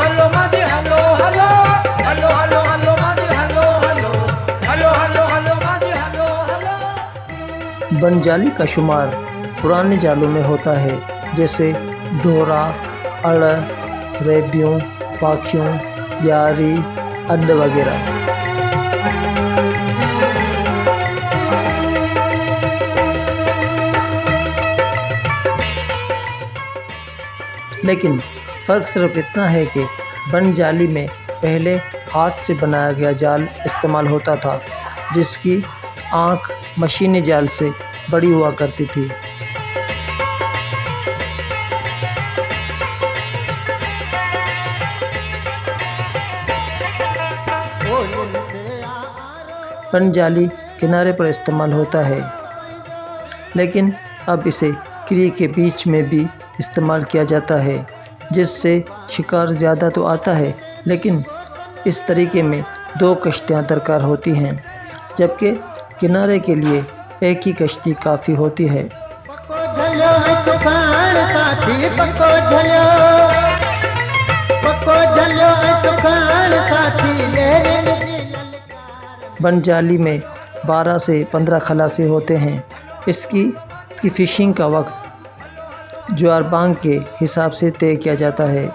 Hello माजी hello hello hello hello hello माजी hello hello hello hello hello माजी hello hello. बनजाली का शुमार पुराने जालों में होता है, जैसे डोरा, अड़, रेबियों, पाखियों, यारी, अड्ड वगैरह। लेकिन फ़र्क सिर्फ इतना है कि बनजाली में पहले हाथ से बनाया गया जाल इस्तेमाल होता था, जिसकी आँख मशीनी जाल से बड़ी हुआ करती थी। बनजाली किनारे पर इस्तेमाल होता है, लेकिन अब इसे क्री के बीच में भी इस्तेमाल किया जाता है, जिससे शिकार ज़्यादा तो आता है, लेकिन इस तरीके में 2 कश्तियाँ दरकार होती हैं, जबकि किनारे के लिए एक ही कश्ती काफ़ी होती है। बनजाली में 12 से 15 खलासी होते हैं। इसकी फ़िशिंग का वक्त ज्वार बांग के हिसाब से तय किया जाता है।